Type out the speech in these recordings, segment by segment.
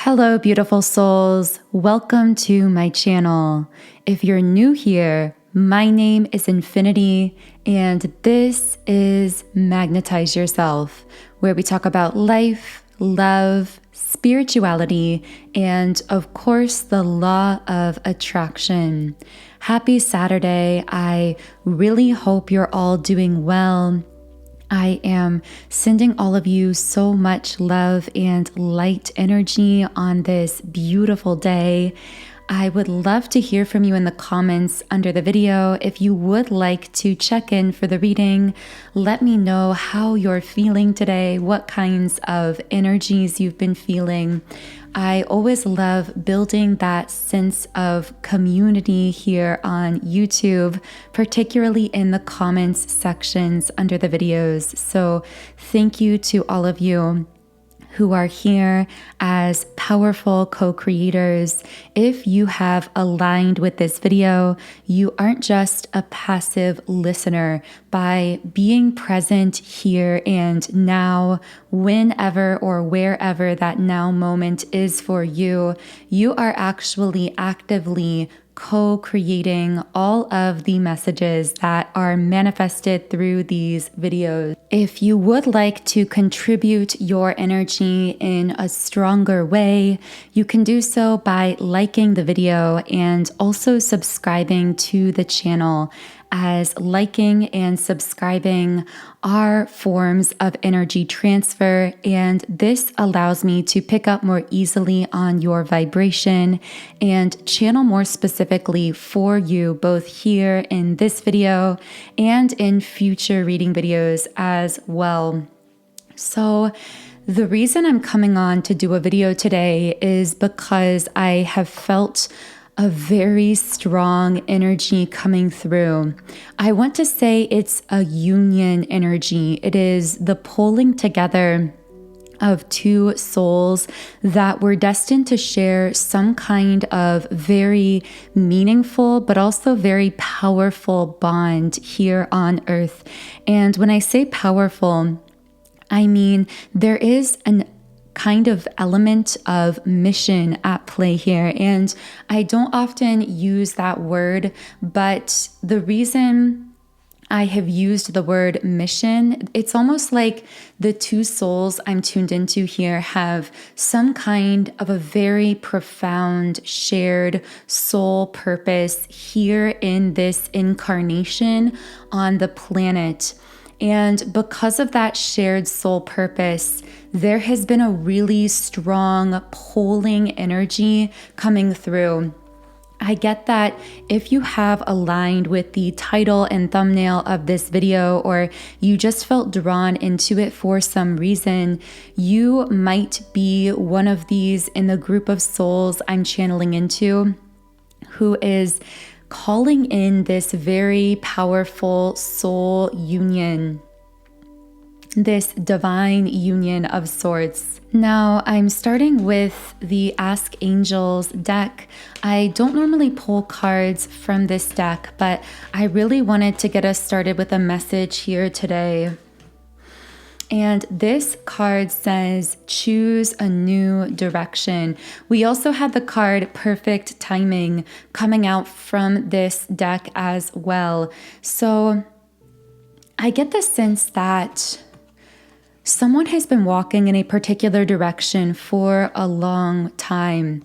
Hello, beautiful souls. Welcome to my channel. If you're new here, my name is Infinity, and this is Magnetize Yourself, where we talk about life, love, spirituality, and of course, the law of attraction. Happy Saturday. I really hope you're all doing well. I am sending all of you so much love and light energy on this beautiful day. I would love to hear from you in the comments under the video. If you would like to check in for the reading, let me know how you're feeling today, what kinds of energies you've been feeling. I always love building that sense of community here on YouTube, particularly in the comments sections under the videos. So thank you to all of you who are here as powerful co-creators. If you have aligned with this video, you aren't just a passive listener. By being present here and now, whenever or wherever that now moment is for you, you are actually actively co-creating all of the messages that are manifested through these videos. If you would like to contribute your energy in a stronger way, you can do so by liking the video and also subscribing to the channel, as liking and subscribing are forms of energy transfer, and this allows me to pick up more easily on your vibration and channel more specifically for you, both here in this video and in future reading videos as well. So the reason I'm coming on to do a video today is because I have felt a very strong energy coming through. I want to say it's a union energy. It is the pulling together of two souls that were destined to share some kind of very meaningful but also very powerful bond here on Earth. And when I say powerful, I mean there is an kind of element of mission at play here. And I don't often use that word, but the reason I have used the word mission, it's almost like the two souls I'm tuned into here have some kind of a very profound shared soul purpose here in this incarnation on the planet. And because of that shared soul purpose, there has been a really strong pulling energy coming through. I get that if you have aligned with the title and thumbnail of this video, or you just felt drawn into it for some reason, you might be one of these in the group of souls I'm channeling into, who is calling in this very powerful soul union, this divine union of sorts. Now, I'm starting with the Ask Angels deck. I don't normally pull cards from this deck, but I really wanted to get us started with a message here today. And this card says, choose a new direction. We also had the card Perfect Timing coming out from this deck as well. So I get the sense that someone has been walking in a particular direction for a long time.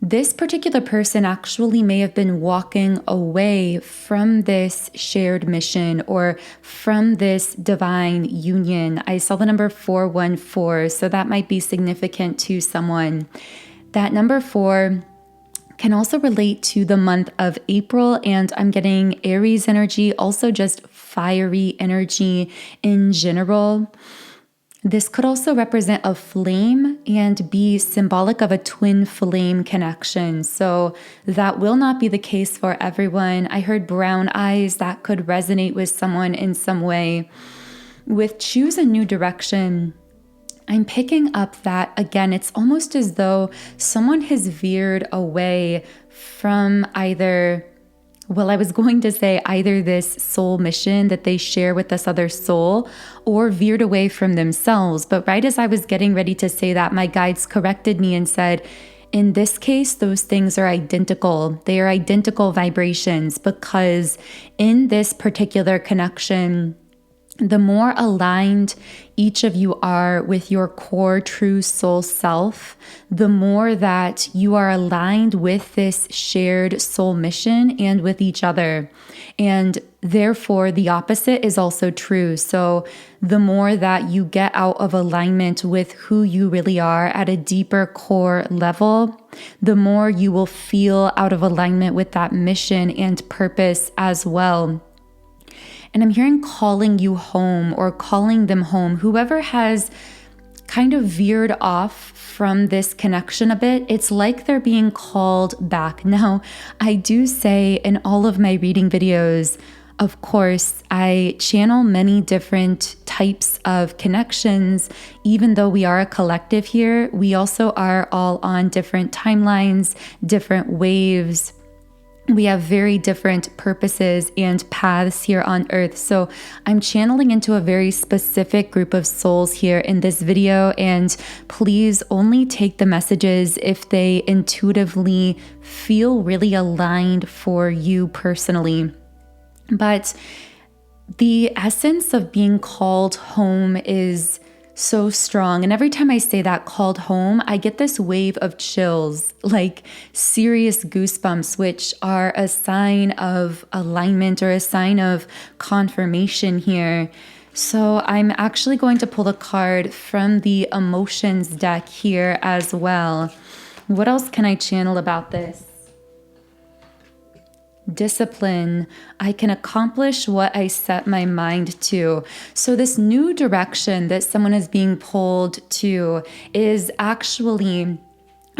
This particular person actually may have been walking away from this shared mission or from this divine union. I saw the number 414, so that might be significant to someone. That number 4 can also relate to the month of April, and I'm getting Aries energy, also just fiery energy in general. This could also represent a flame and be symbolic of a twin flame connection. So that will not be the case for everyone. I heard brown eyes. That could resonate with someone in some way. With choose a new direction, I'm picking up that, again, it's almost as though someone has veered away from either well, I was going to say either this soul mission that they share with this other soul or veered away from themselves. But right as I was getting ready to say that, my guides corrected me and said, in this case, those things are identical. They are identical vibrations because in this particular connection, the more aligned each of you are with your core true soul self, the more that you are aligned with this shared soul mission and with each other. And therefore, the opposite is also true. So the more that you get out of alignment with who you really are at a deeper core level, the more you will feel out of alignment with that mission and purpose as well. And I'm hearing calling you home or calling them home. Whoever has kind of veered off from this connection a bit, it's like they're being called back. Now, I do say in all of my reading videos, of course, I channel many different types of connections. Even though we are a collective here, we also are all on different timelines, different waves. We have very different purposes and paths here on earth. So I'm channeling into a very specific group of souls here in this video. And please only take the messages if they intuitively feel really aligned for you personally. But the essence of being called home is so strong. And every time I say that, called home, I get this wave of chills, like serious goosebumps, which are a sign of alignment or a sign of confirmation here. So I'm actually going to pull a card from the emotions deck here as well. What else can I channel about this? Discipline. I can accomplish what I set my mind to. So this new direction that someone is being pulled to is actually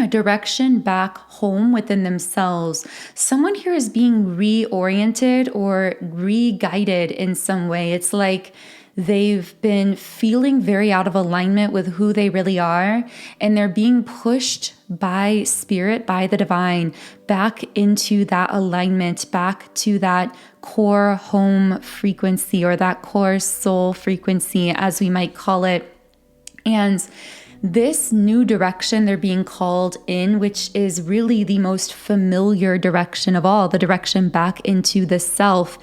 a direction back home within themselves. Someone here is being reoriented or re-guided in some way. It's like they've been feeling very out of alignment with who they really are, and they're being pushed by spirit, by the divine, back into that alignment, back to that core home frequency or that core soul frequency, as we might call it. And this new direction they're being called in, which is really the most familiar direction of all, the direction back into the self,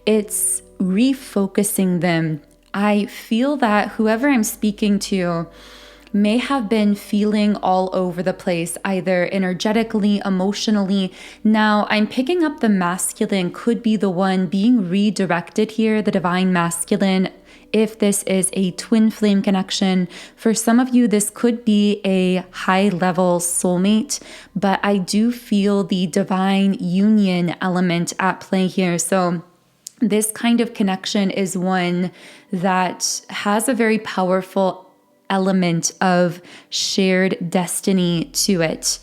it's refocusing them. I feel that whoever I'm speaking to may have been feeling all over the place, either energetically, emotionally. Now, I'm picking up the masculine could be the one being redirected here, the divine masculine. If this is a twin flame connection, for some of you, this could be a high level soulmate, but I do feel the divine union element at play here. So this kind of connection is one that has a very powerful element of shared destiny to it.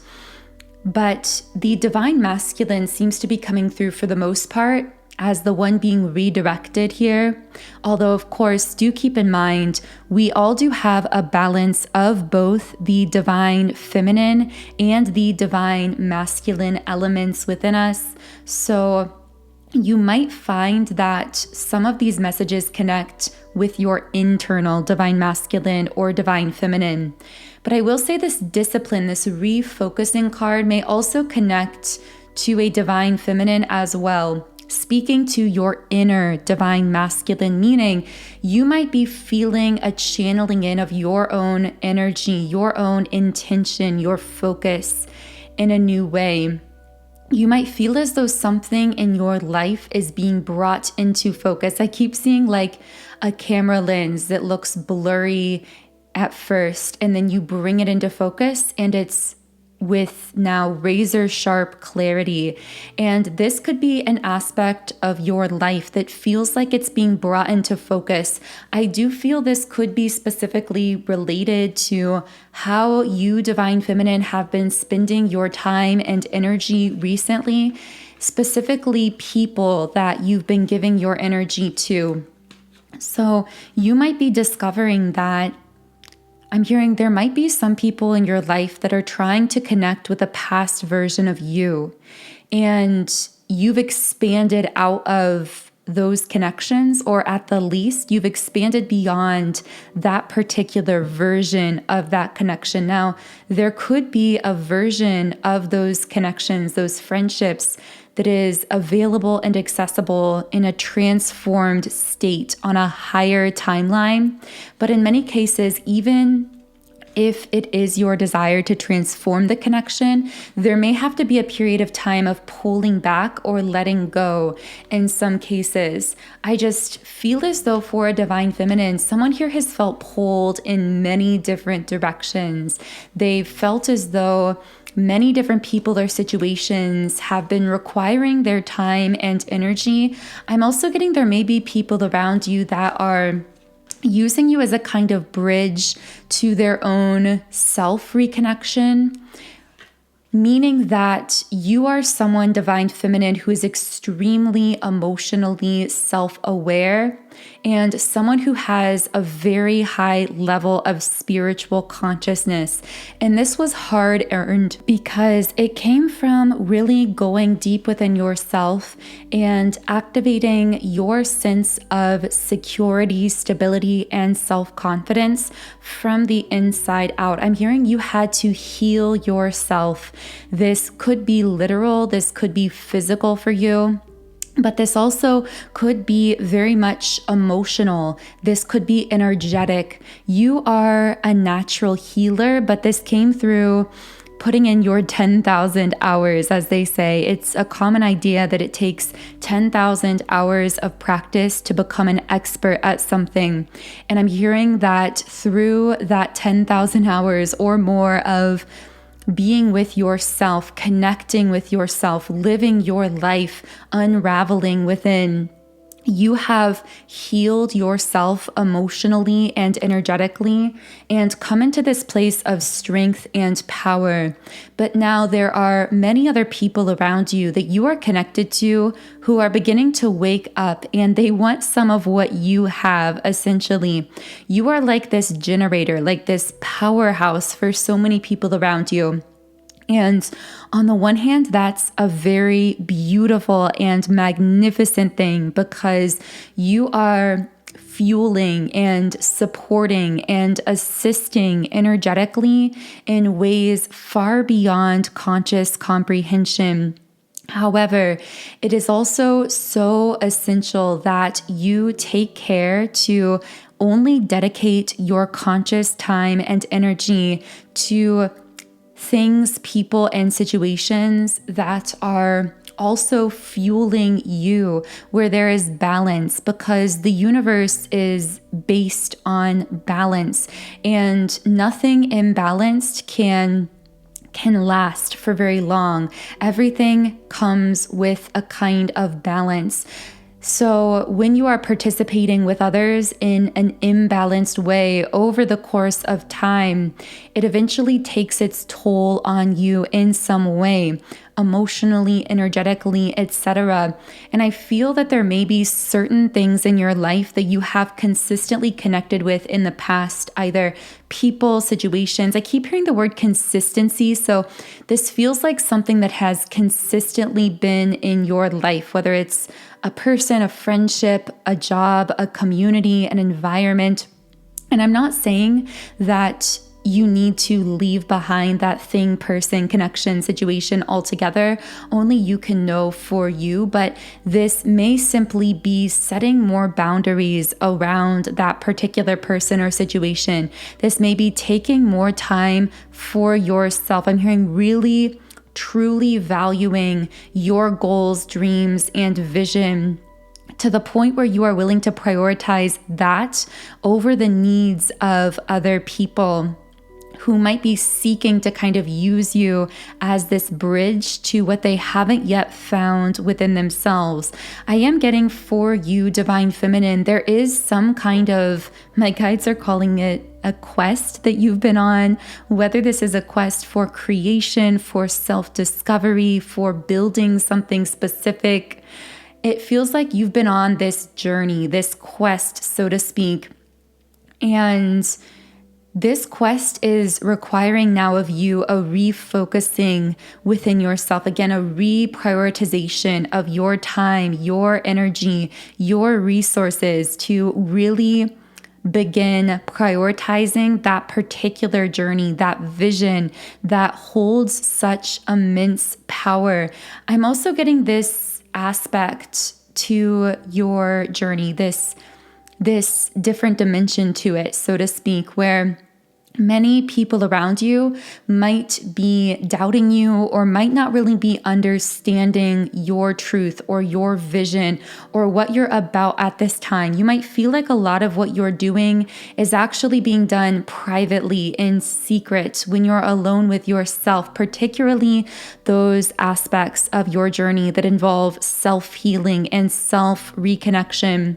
But the divine masculine seems to be coming through for the most part as the one being redirected here. Although, of course, do keep in mind, we all do have a balance of both the divine feminine and the divine masculine elements within us. So you might find that some of these messages connect with your internal divine masculine or divine feminine. But I will say this discipline, this refocusing card may also connect to a divine feminine as well, speaking to your inner divine masculine, meaning you might be feeling a channeling in of your own energy, your own intention, your focus in a new way. You might feel as though something in your life is being brought into focus. I keep seeing like a camera lens that looks blurry at first, and then you bring it into focus and it's with now razor sharp clarity. And this could be an aspect of your life that feels like it's being brought into focus. I do feel this could be specifically related to how you, divine feminine, have been spending your time and energy recently, specifically people that you've been giving your energy to. So you might be discovering that I'm hearing there might be some people in your life that are trying to connect with a past version of you. And you've expanded out of those connections, or at the least, you've expanded beyond that particular version of that connection. Now, there could be a version of those connections, those friendships, that is available and accessible in a transformed state on a higher timeline. But in many cases, even if it is your desire to transform the connection, there may have to be a period of time of pulling back or letting go in some cases. I just feel as though for a divine feminine, someone here has felt pulled in many different directions. They've felt as though many different people or situations have been requiring their time and energy. I'm also getting there may be people around you that are using you as a kind of bridge to their own self-reconnection, meaning that you are someone, divine feminine, who is extremely emotionally self-aware and someone who has a very high level of spiritual consciousness. And this was hard earned because it came from really going deep within yourself and activating your sense of security, stability, and self-confidence from the inside out. I'm hearing you had to heal yourself. This could be literal, this could be physical for you. But this also could be very much emotional. This could be energetic. You are a natural healer, but this came through putting in your 10,000 hours, as they say. It's a common idea that it takes 10,000 hours of practice to become an expert at something. And I'm hearing that through that 10,000 hours or more of being with yourself, connecting with yourself, living your life, unraveling within, you have healed yourself emotionally and energetically and come into this place of strength and power. But now there are many other people around you that you are connected to who are beginning to wake up, and they want some of what you have, essentially. You are like this generator, like this powerhouse for so many people around you. And on the one hand, that's a very beautiful and magnificent thing because you are fueling and supporting and assisting energetically in ways far beyond conscious comprehension. However, it is also so essential that you take care to only dedicate your conscious time and energy to things, people, and situations that are also fueling you, where there is balance, because the universe is based on balance, and nothing imbalanced can last for very long. Everything comes with a kind of balance. So when you are participating with others in an imbalanced way over the course of time, it eventually takes its toll on you in some way, emotionally, energetically, etc. And I feel that there may be certain things in your life that you have consistently connected with in the past, either people, situations. I keep hearing the word consistency. So this feels like something that has consistently been in your life, whether it's a person, a friendship, a job, a community, an environment. And I'm not saying that you need to leave behind that thing, person, connection, situation altogether. Only you can know for you. But this may simply be setting more boundaries around that particular person or situation. This may be taking more time for yourself. I'm hearing really truly valuing your goals, dreams, and vision to the point where you are willing to prioritize that over the needs of other people who might be seeking to kind of use you as this bridge to what they haven't yet found within themselves. I am getting for you, divine feminine, there is some kind of, my guides are calling it a quest that you've been on, whether this is a quest for creation, for self-discovery, for building something specific. It feels like you've been on this journey, this quest, so to speak. And This quest is requiring now of you a refocusing within yourself. Again, a reprioritization of your time, your energy, your resources to really begin prioritizing that particular journey, that vision that holds such immense power. I'm also getting this aspect to your journey, this different dimension to it, so to speak, where many people around you might be doubting you or might not really be understanding your truth or your vision or what you're about at this time. You might feel like a lot of what you're doing is actually being done privately, in secret, when you're alone with yourself, particularly those aspects of your journey that involve self-healing and self-reconnection.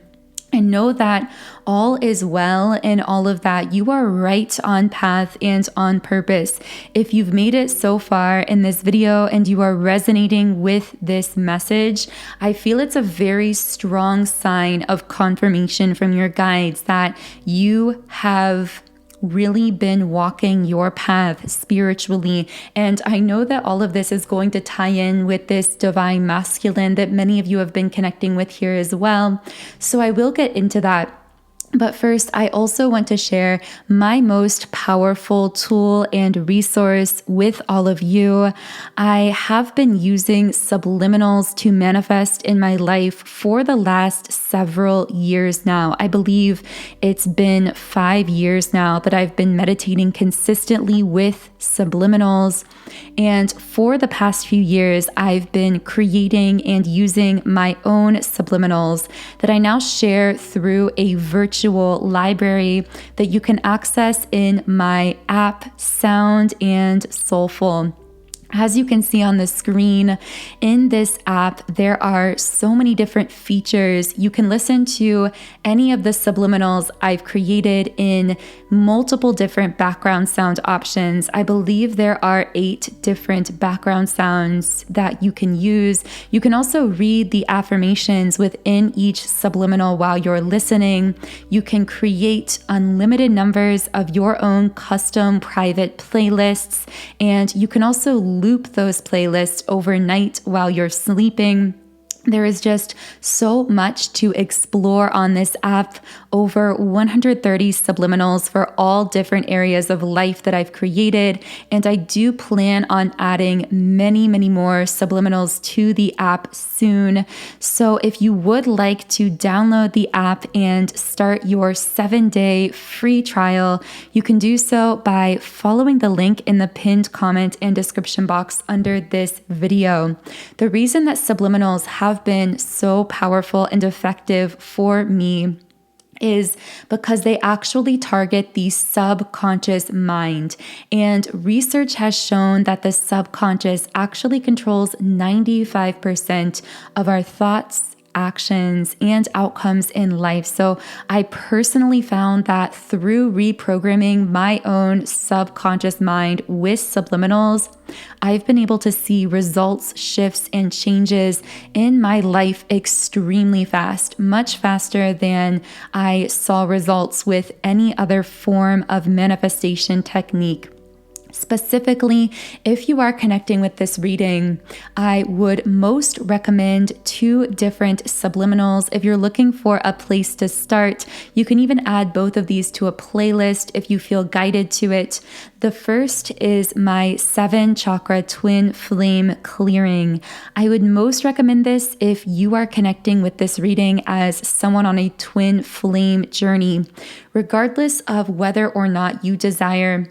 And know that all is well in all of that. You are right on path and on purpose. If you've made it so far in this video and you are resonating with this message, I feel it's a very strong sign of confirmation from your guides that you have really been walking your path spiritually. And I know that all of this is going to tie in with this divine masculine that many of you have been connecting with here as well. So I will get into that. But first, I also want to share my most powerful tool and resource with all of you. I have been using subliminals to manifest in my life for the last several years now. I believe it's been 5 years now that I've been meditating consistently with subliminals. And for the past few years, I've been creating and using my own subliminals that I now share through a virtual library that you can access in my app, Sound and Soulful. As you can see on the screen, in this app, there are so many different features. You can listen to any of the subliminals I've created in multiple different background sound options. I believe there are 8 different background sounds that you can use. You can also read the affirmations within each subliminal while you're listening. You can create unlimited numbers of your own custom private playlists, and you can also loop those playlists overnight while you're sleeping. There is just so much to explore on this app. Over 130 subliminals for all different areas of life that I've created. And I do plan on adding many, many more subliminals to the app soon. So if you would like to download the app and start your 7-day free trial, you can do so by following the link in the pinned comment and description box under this video. The reason that subliminals have been so powerful and effective for me is because they actually target the subconscious mind. And research has shown that the subconscious actually controls 95% of our thoughts, actions, and outcomes in life. So I personally found that through reprogramming my own subconscious mind with subliminals, I've been able to see results, shifts, and changes in my life extremely fast, much faster than I saw results with any other form of manifestation technique. Specifically, if you are connecting with this reading, I would most recommend 2 different subliminals. If you're looking for a place to start, you can even add both of these to a playlist if you feel guided to it. The first is my 7 chakra twin flame clearing. I would most recommend this if you are connecting with this reading as someone on a twin flame journey, regardless of whether or not you desire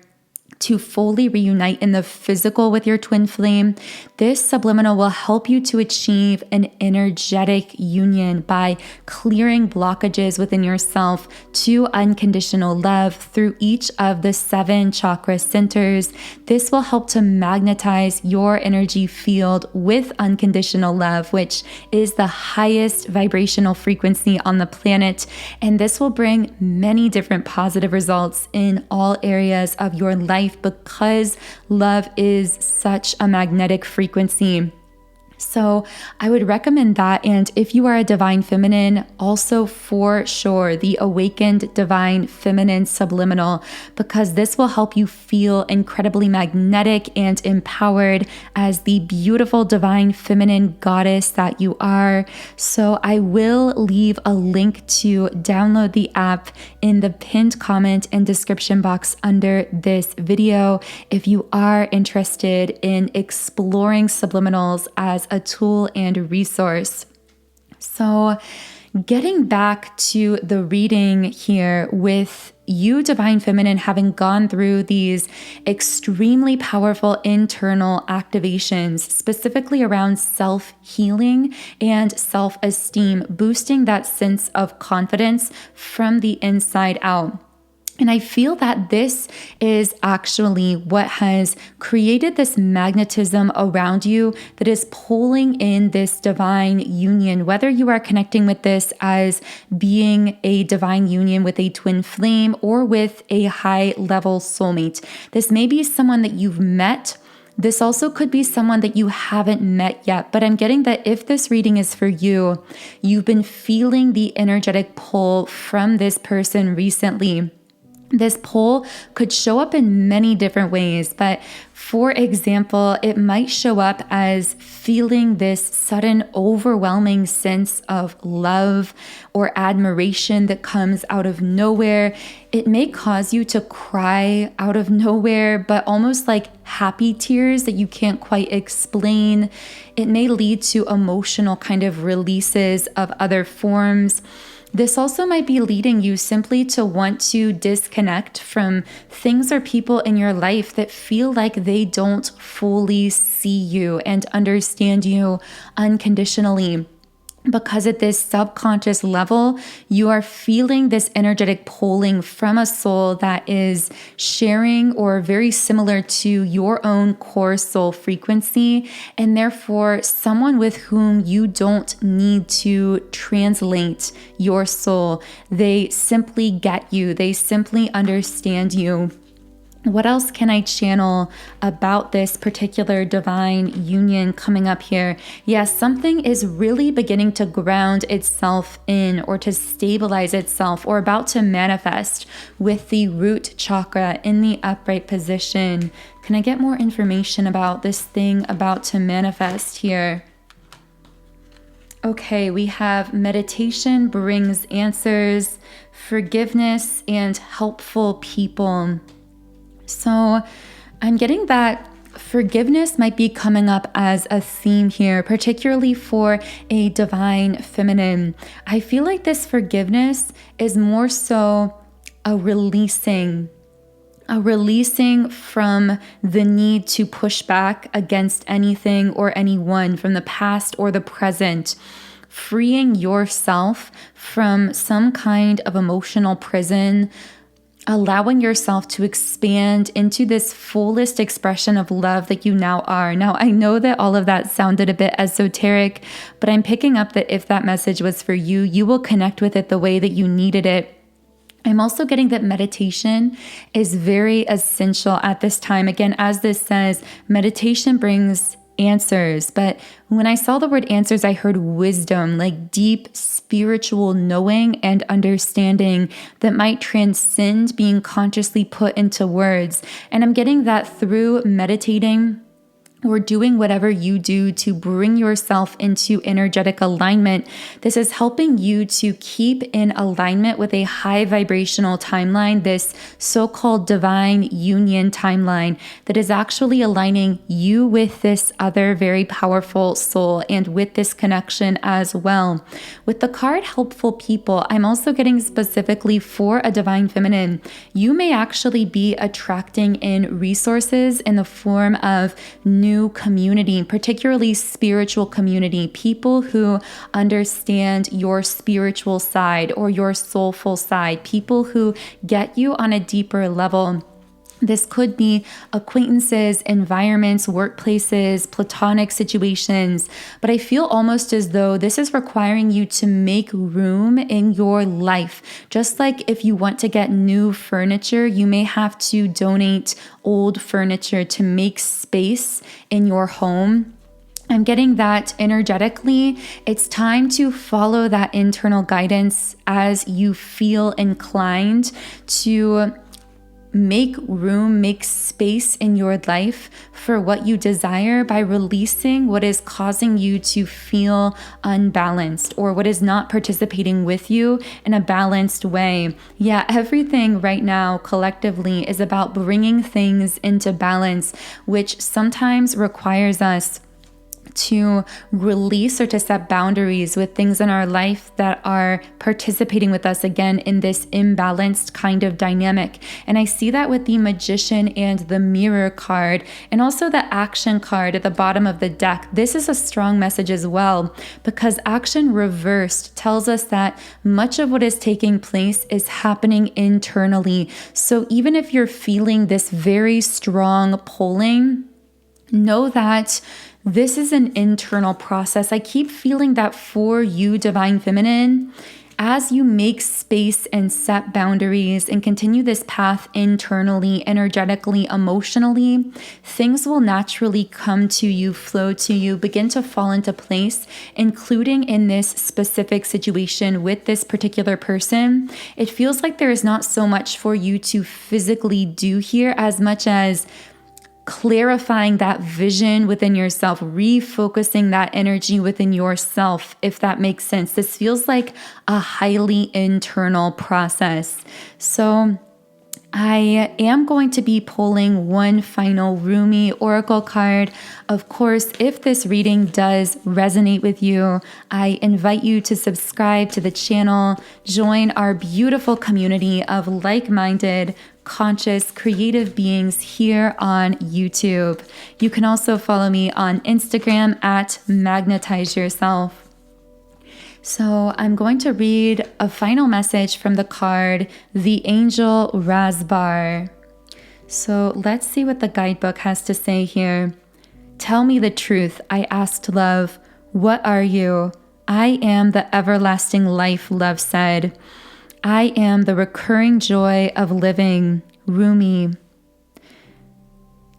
to fully reunite in the physical with your twin flame. This subliminal will help you to achieve an energetic union by clearing blockages within yourself to unconditional love through each of the 7 chakra centers. This will help to magnetize your energy field with unconditional love, which is the highest vibrational frequency on the planet. And this will bring many different positive results in all areas of your life because love is such a magnetic frequency. So I would recommend that. And if you are a divine feminine, also for sure, the awakened divine feminine subliminal, because this will help you feel incredibly magnetic and empowered as the beautiful divine feminine goddess that you are. So I will leave a link to download the app in the pinned comment and description box under this video if you are interested in exploring subliminals as a tool and resource. So getting back to the reading here with you, divine feminine, having gone through these extremely powerful internal activations, specifically around self-healing and self-esteem, boosting that sense of confidence from the inside out. And I feel that this is actually what has created this magnetism around you that is pulling in this divine union, whether you are connecting with this as being a divine union with a twin flame or with a high-level soulmate. This may be someone that you've met. This also could be someone that you haven't met yet, but I'm getting that if this reading is for you, you've been feeling the energetic pull from this person recently. This pull could show up in many different ways, but for example, it might show up as feeling this sudden overwhelming sense of love or admiration that comes out of nowhere. It may cause you to cry out of nowhere, but almost like happy tears that you can't quite explain. It may lead to emotional kind of releases of other forms. This also might be leading you simply to want to disconnect from things or people in your life that feel like they don't fully see you and understand you unconditionally. Because at this subconscious level, you are feeling this energetic pulling from a soul that is sharing or very similar to your own core soul frequency, and therefore someone with whom you don't need to translate your soul. They simply get you. They simply understand you. What else can I channel about this particular divine union coming up here? Yes, something is really beginning to ground itself in or to stabilize itself or about to manifest with the root chakra in the upright position. Can I get more information about this thing about to manifest here? Okay, we have meditation brings answers, forgiveness, and helpful people. So I'm getting that forgiveness might be coming up as a theme here, particularly for a divine feminine. I feel like this forgiveness is more so a releasing from the need to push back against anything or anyone from the past or the present. Freeing yourself from some kind of emotional prison, allowing yourself to expand into this fullest expression of love that you now are. Now, I know that all of that sounded a bit esoteric, but I'm picking up that if that message was for you, you will connect with it the way that you needed it. I'm also getting that meditation is very essential at this time. Again, as this says, meditation brings answers. But when I saw the word answers, I heard wisdom, like deep spiritual knowing and understanding that might transcend being consciously put into words. And I'm getting that through meditating or doing whatever you do to bring yourself into energetic alignment. This is helping you to keep in alignment with a high vibrational timeline, this so-called divine union timeline that is actually aligning you with this other very powerful soul and with this connection as well. With the card helpful people, I'm also getting specifically for a divine feminine. You may actually be attracting in resources in the form of new community, particularly spiritual community, people who understand your spiritual side or your soulful side, people who get you on a deeper level. This could be acquaintances, environments, workplaces, platonic situations, but I feel almost as though this is requiring you to make room in your life. Just like if you want to get new furniture, you may have to donate old furniture to make space in your home. I'm getting that energetically, it's time to follow that internal guidance as you feel inclined to make room, make space in your life for what you desire by releasing what is causing you to feel unbalanced or what is not participating with you in a balanced way. Yeah, everything right now collectively is about bringing things into balance, which sometimes requires us to release or to set boundaries with things in our life that are participating with us again in this imbalanced kind of dynamic. And I see that with the Magician and the Mirror card, and also the Action card at the bottom of the deck. This is a strong message as well, because Action reversed tells us that much of what is taking place is happening internally. So even if you're feeling this very strong pulling, know that this is an internal process. I keep feeling that for you, Divine Feminine, as you make space and set boundaries and continue this path internally, energetically, emotionally, things will naturally come to you, flow to you, begin to fall into place, including in this specific situation with this particular person. It feels like there is not so much for you to physically do here as much as clarifying that vision within yourself, refocusing that energy within yourself, if that makes sense. This feels like a highly internal process. So I am going to be pulling one final Rumi Oracle card. Of course, if this reading does resonate with you, I invite you to subscribe to the channel, join our beautiful community of like-minded, conscious, creative beings here on YouTube. You can also follow me on Instagram at Magnetize Yourself. So I'm going to read a final message from the card, the Angel Razbar. So let's see what the guidebook has to say here. Tell me the truth, I asked love. What are you? I am the everlasting life, love said. I am the recurring joy of living. Rumi.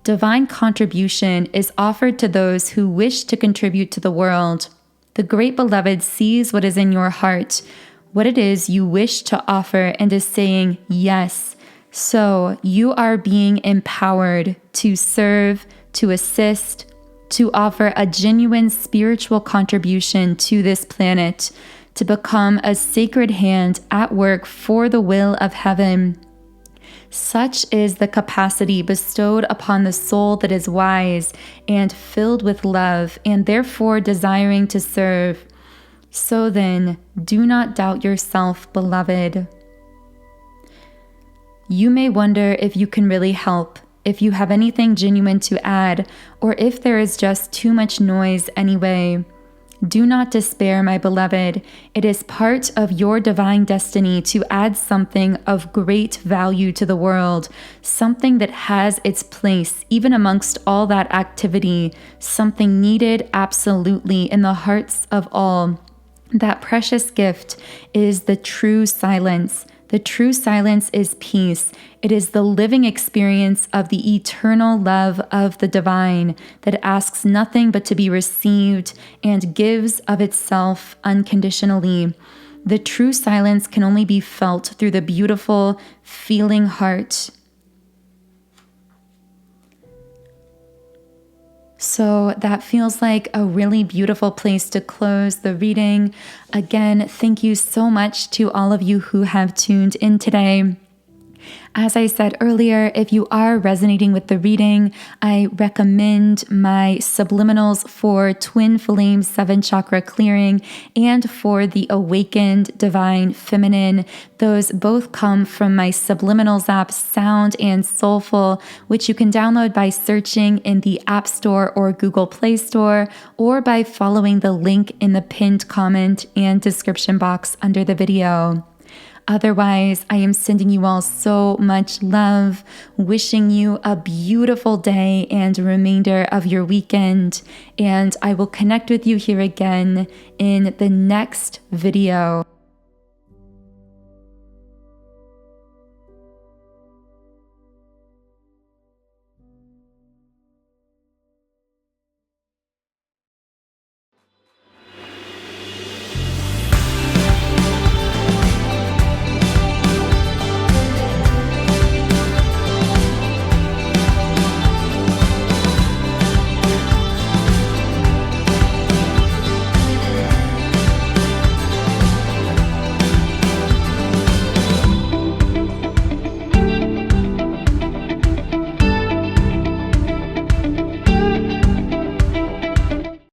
Divine contribution is offered to those who wish to contribute to the world. The Great Beloved sees what is in your heart, what it is you wish to offer, and is saying yes. So you are being empowered to serve, to assist, to offer a genuine spiritual contribution to this planet, to become a sacred hand at work for the will of heaven. Such is the capacity bestowed upon the soul that is wise and filled with love and therefore desiring to serve. So then, do not doubt yourself, beloved. You may wonder if you can really help, if you have anything genuine to add, or if there is just too much noise anyway. Do not despair, my beloved. It is part of your divine destiny to add something of great value to the world, something that has its place even amongst all that activity, something needed absolutely in the hearts of all. That precious gift is the true silence. The true silence is peace. It is the living experience of the eternal love of the divine that asks nothing but to be received and gives of itself unconditionally. The true silence can only be felt through the beautiful, feeling heart. So that feels like a really beautiful place to close the reading. Again, thank you so much to all of you who have tuned in today. As I said earlier, if you are resonating with the reading, I recommend my subliminals for Twin Flame 7 chakra clearing and for the Awakened Divine Feminine. Those both come from my subliminals app, Sound and Soulful, which you can download by searching in the App Store or Google Play Store, or by following the link in the pinned comment and description box under the video. Otherwise, I am sending you all so much love, wishing you a beautiful day and remainder of your weekend, and I will connect with you here again in the next video.